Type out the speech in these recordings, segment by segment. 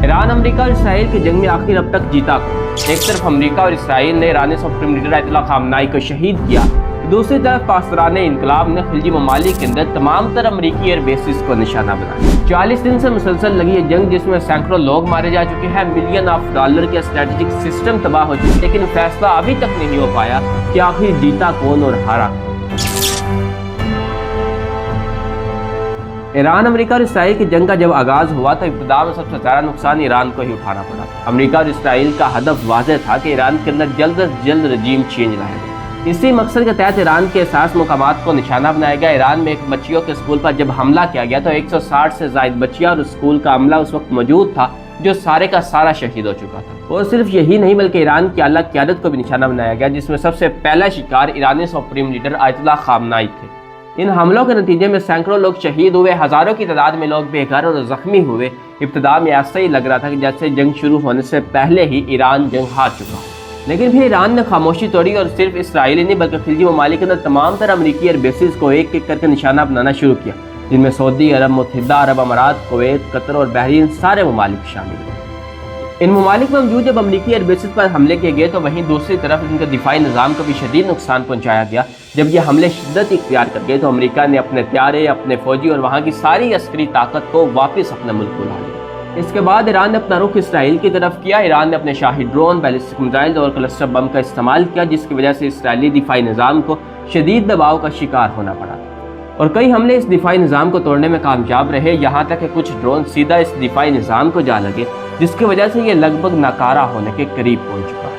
Iran America और Israel की जंग में आखिर अब तक जीता कौन? एक तरफ अमेरिका और इसराइल ने ईरानी सुप्रीम लीडर आयतुल्लाह खामनाई को शहीद किया, दूसरी तरफ पासदारान इनकलाब ने खिलजी ममालिक के अंदर तमाम तर अमरीकी एयर बेसिस को निशाना बनाया। 40 दिन से मुसलसल लगी ये जंग जिसमें सैकड़ों लोग मारे जा चुके हैं, मिलियन ऑफ डॉलर के स्ट्रेटेजिक सिस्टम तबाह हो चुके, लेकिन फैसला अभी तक नहीं हो पाया कि आखिर जीता कौन और हारा कौन। ईरान अमेरिका और इसराइल की जंग का जब आगाज हुआ तो इब्तिदा में सबसे ज़्यादा नुकसान ईरान को ही उठाना पड़ा। अमेरिका और इसराइल का हदफ वाज़ेह था कि ईरान के अंदर जल्द से जल्द रजीम चेंज लाया जाए। इसी मकसद के तहत ईरान के एहसास मुकामात को निशाना बनाया गया। ईरान में एक बच्चियों के स्कूल पर जब हमला किया गया तो 160 से ज़ायद बच्चियाँ और स्कूल का अमला उस वक्त मौजूद था जो सारे का सारा शहीद हो चुका था। और सिर्फ यही नहीं बल्कि ईरान की आला क़यादत को भी निशाना बनाया गया, जिसमें सबसे पहला शिकार ईरानी सुप्रीम लीडर आयतुल्लाह खामनाई थे। इन हमलों के नतीजे में सैकड़ों लोग शहीद हुए, हज़ारों की तादाद में लोग बेघर और ज़ख्मी हुए। इब्तिदा में ऐसा ही लग रहा था कि जैसे जंग शुरू होने से पहले ही ईरान जंग हार चुका हो। लेकिन फिर ईरान ने खामोशी तोड़ी और सिर्फ इसराइली नहीं बल्कि खिलजी ममालिक के अंदर तमाम तरह अमरीकी एयर बेसिस को एक एक करके निशाना बनाना शुरू किया, जिनमें सऊदी अरब, मुत्तहिदा अरब अमारात, कुवैत, कतर और बहरीन सारे ममालिक शामिल हैं। इन ममालिक में मौजूद जब अमरीकी एयर बेसिस पर हमले किए गए तो वहीं दूसरी तरफ इनके दिफाई निज़ाम को भी शदीद नुकसान पहुंचाया गया। जब ये हमले शिद्दत इख्तियार कर गए तो अमेरिका ने अपने त्यारे, अपने फौजी और वहाँ की सारी अस्करी ताकत को वापस अपने मुल्क बुला लिया। इसके बाद ईरान ने अपना रुख इसराइल की तरफ किया। ईरान ने अपने शाही ड्रोन, बैलिस्टिक मिसाइल और क्लस्टर बम का इस्तेमाल किया, जिसकी वजह से इसराइली दिफाई निज़ाम को शदीद दबाव का शिकार होना पड़ा और कई हमले इस दिफाई निज़ाम को तोड़ने में कामयाब रहे। यहाँ तक कि कुछ ड्रोन सीधा इस दिफाई निज़ाम को जा लगे, जिसकी वजह से ये लगभग नाकारा होने के करीब पहुँच चुका है।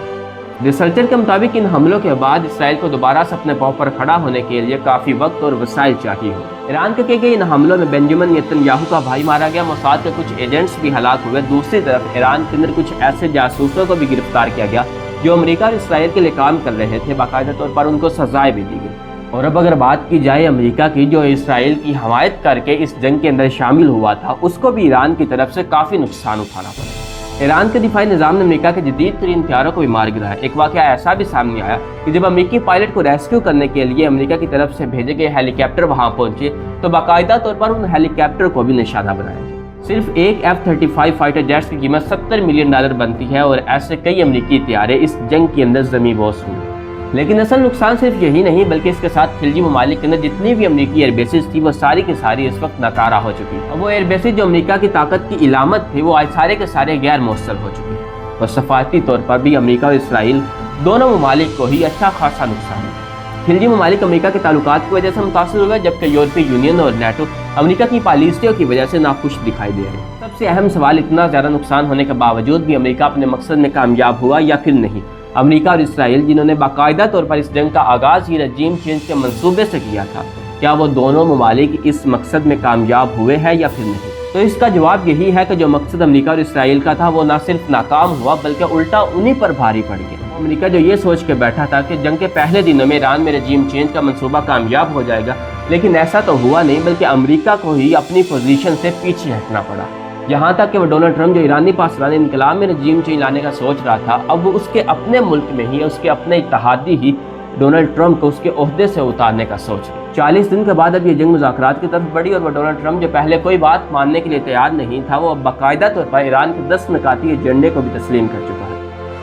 रिसर्चर के मुताबिक इन हमलों के बाद इसराइल को दोबारा से अपने पांव पर खड़ा होने के लिए काफ़ी वक्त और वसाइल चाहिए हो। ईरान के किए गए इन हमलों में बेंजामिन नेतन्याहू का भाई मारा गया, मोसाद के कुछ एजेंट्स भी हलाक हुए। दूसरी तरफ ईरान के अंदर कुछ ऐसे जासूसों को भी गिरफ्तार किया गया जो अमेरिका और इसराइल के लिए काम कर रहे थे। बाकायदा तौर पर उनको सजाएं भी दी गई। और अब अगर बात की जाए अमेरिका की, जो इसराइल की हमायत करके इस जंग के अंदर शामिल हुआ था, उसको भी ईरान की तरफ से काफ़ी नुकसान उठाना पड़ा। ईरान के दिफाई निज़ाम ने अमेरिका के जदीद तरीन हथियारों को भी मार गिराया। एक वाक़या ऐसा भी सामने आया कि जब अमेरिकी पायलट को रेस्क्यू करने के लिए अमेरिका की तरफ से भेजे गए हेलीकॉप्टर वहां पहुंचे तो बाकायदा तौर पर उन हेलीकॉप्टर को भी निशाना बनाया गया। सिर्फ एक F-35 फाइटर जेट्स की कीमत $70 मिलियन बनती है और ऐसे कई अमेरिकी हथियारे इस जंग के अंदर ज़मीं बोस हुए। लेकिन असल नुकसान सिर्फ यही नहीं बल्कि इसके साथ खिलजी ममालिक के अंदर जितनी भी अमरीकी एयर बेसिस थी वो सारी की सारी इस वक्त नाकारा हो चुकी है। वो एयर बेसिस जो अमेरिका की ताकत की इलामत थे वो आज सारे के सारे गैर मौसर हो चुके हैं। और सफारती तौर पर भी अमेरिका और इसराइल दोनों ममालिक को ही अच्छा खासा नुकसान है। खिलजी ममालिक अमेरिका के ताल्लुकात की वजह से मुतासर हुए, जबकि यूरोपीय यूनियन और नेटो अमेरिका की पॉलिसियों की वजह से नाखुश दिखाई दे रहे हैं। सबसे अहम सवाल, इतना ज़्यादा नुकसान होने के बावजूद भी अमेरिका अपने मकसद में कामयाब हुआ या फिर नहीं? अमेरिका और इसराइल जिन्होंने बाकायदा तौर पर इस जंग का आगाज़ ही रजीम चेंज के मंसूबे से किया था, क्या वो दोनों ममालिक इस मकसद में कामयाब हुए हैं या फिर नहीं? तो इसका जवाब यही है कि जो मकसद अमेरिका और इसराइल का था वो ना सिर्फ नाकाम हुआ बल्कि उल्टा उन्हीं पर भारी पड़ गया। अमेरिका जो ये सोच के बैठा था कि जंग के पहले दिनों में ईरान में रजीम चेंज का मंसूबा कामयाब हो जाएगा, लेकिन ऐसा तो हुआ नहीं बल्कि अमेरिका को ही अपनी पोजीशन से पीछे हटना पड़ा। यहाँ तक कि वो डोनाल्ड ट्रंप जो ईरानी पासदारान इनकलाब में रजीम चेंज लाने का सोच रहा था, अब वो उसके अपने मुल्क में ही उसके अपने इत्तेहादी ही डोनाल्ड ट्रंप को उसके ओहदे से उतारने का सोच रहे। 40 दिन के बाद अब ये जंग मुज़ाकरात की तरफ बढ़ी और वो डोनाल्ड ट्रंप जो पहले कोई बात मानने के लिए तैयार नहीं था, वो अब बाकायदा तौर पर ईरान के 10 निकाती एजेंडे को भी तस्लीम कर चुका है।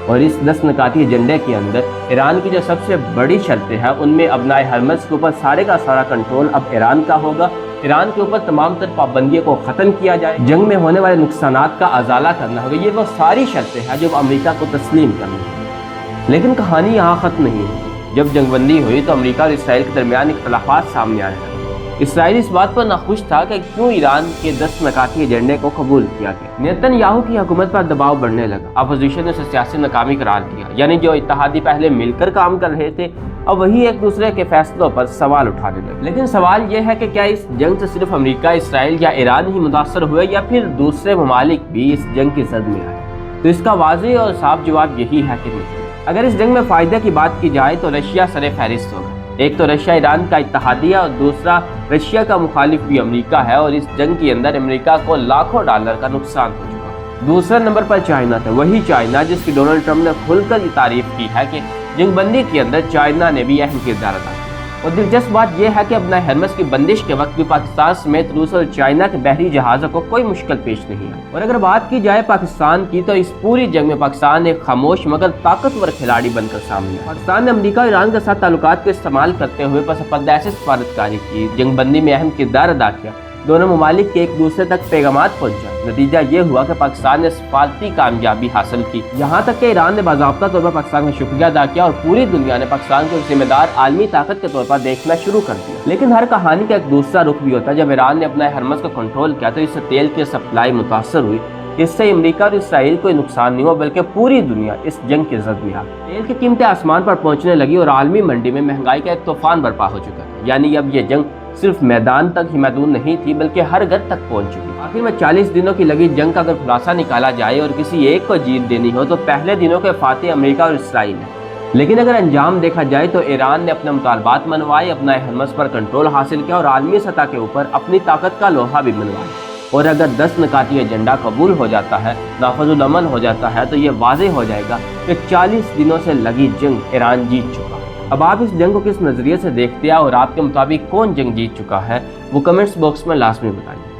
और इस 10 निकाती एजेंडे के अंदर ईरान की जो सबसे बड़ी शर्तें हैं उनमें अबनाए हरमज़ के ऊपर सारे का सारा कंट्रोल अब ईरान का होगा। ईरान के ऊपर तमाम तर पाबंदियों को ख़त्म किया जाए, जंग में होने वाले नुकसानात का अजाला करना होगा। ये वो सारी शर्तें हैं जो अमेरिका को तस्लीम करनी है। लेकिन कहानी यहाँ ख़त्म नहीं है। जब जंगबंदी हुई तो अमेरिका और इसराइल के दरमियान इख्तलाफात सामने आने लगे। इसराइल इस बात पर नाखुश था कि क्यों ईरान के 10 निकाती एजेंडे को कबूल किया गया। नेतन्याहू की हुकूमत पर दबाव बढ़ने लगा। अपोजिशन ने उसे सियासी नाकामी करार दिया, यानी जो इत्तेहादी पहले मिलकर काम कर रहे थे अब वही एक दूसरे के फैसलों पर सवाल उठाने लगे। लेकिन सवाल यह है कि क्या इस जंग से सिर्फ अमेरिका, इसराइल या ईरान ही मुतासर हुए या फिर दूसरे ममालिक भी इस जंग की जद में आए? तो इसका वाज़ेह और साफ जवाब यही है कि नहीं। अगर इस जंग में फ़ायदे की बात की जाए तो रशिया सरे फहरिस्त होगा। एक तो रशिया ईरान का इत्तेहादी है और दूसरा रशिया का मुखालिफ भी अमेरिका है और इस जंग के अंदर अमेरिका को लाखों डॉलर का नुकसान हो चुका। दूसरे नंबर पर चाइना था, वही चाइना जिसकी डोनाल्ड ट्रंप ने खुलकर ये तारीफ की है कि जंगबंदी के अंदर चाइना ने भी अहम किरदार अदा किया। और दिलचस्प बात यह है कि अपना हरमस की बंदिश के वक्त भी पाकिस्तान समेत रूस और चाइना के बहरी जहाज़ों को कोई मुश्किल पेश नहीं आई। और अगर बात की जाए पाकिस्तान की, तो इस पूरी जंग में पाकिस्तान एक खामोश मगर ताकतवर खिलाड़ी बनकर सामने आया। पाकिस्तान ने अमेरिका और ईरान के साथ ताल्लुकात का इस्तेमाल करते हुए पसपरदा सफारतकारी की, जंगबंदी में अहम किरदार अदा किया। दोनों ममालिक के एक दूसरे तक पैगामात पहुंचा। नतीजा ये हुआ कि पाकिस्तान ने सफारती कामयाबी हासिल की, यहाँ तक कि ईरान ने बाज़ाब्ता तौर पर पाकिस्तान का शुक्रिया अदा किया और पूरी दुनिया ने पाकिस्तान को जिम्मेदार आलमी ताकत के तौर पर देखना शुरू कर दिया। लेकिन हर कहानी का एक दूसरा रुख भी होता है। जब ईरान ने अपना हरमस को कंट्रोल किया तो इससे तेल की सप्लाई मुतासर हुई। इससे अमेरिका और इसराइल को नुकसान नहीं हुआ, बल्कि पूरी दुनिया इस जंग की जद में आ गई। तेल की कीमतें आसमान पर पहुंचने लगी और आलमी मंडी में महंगाई का एक तूफान बर्पा हो चुका है। यानी अब ये जंग सिर्फ मैदान तक ही महदूद नहीं थी, बल्कि हर घर तक पहुंच चुकी। आखिर में 40 दिनों की लगी जंग का अगर खुलासा निकाला जाए और किसी एक को जीत देनी हो, तो पहले दिनों के फातिह अमेरिका और इसराइल है। लेकिन अगर अंजाम देखा जाए तो ईरान ने अपने मुतालबात मनवाए, अपना हरमस पर कंट्रोल हासिल किया और आलमी सतह के ऊपर अपनी ताकत का लोहा भी मनवाया। और अगर 10 निकाती एजेंडा कबूल हो जाता है, नाफजुल अमल हो जाता है, तो ये वाज़ेह हो जाएगा कि 40 दिनों से लगी जंग ईरान जीत चुका। अब आप इस जंग को किस नज़रिए से देखते हैं और आपके मुताबिक कौन जंग जीत चुका है, वो कमेंट्स बॉक्स में लाजमी बताइए।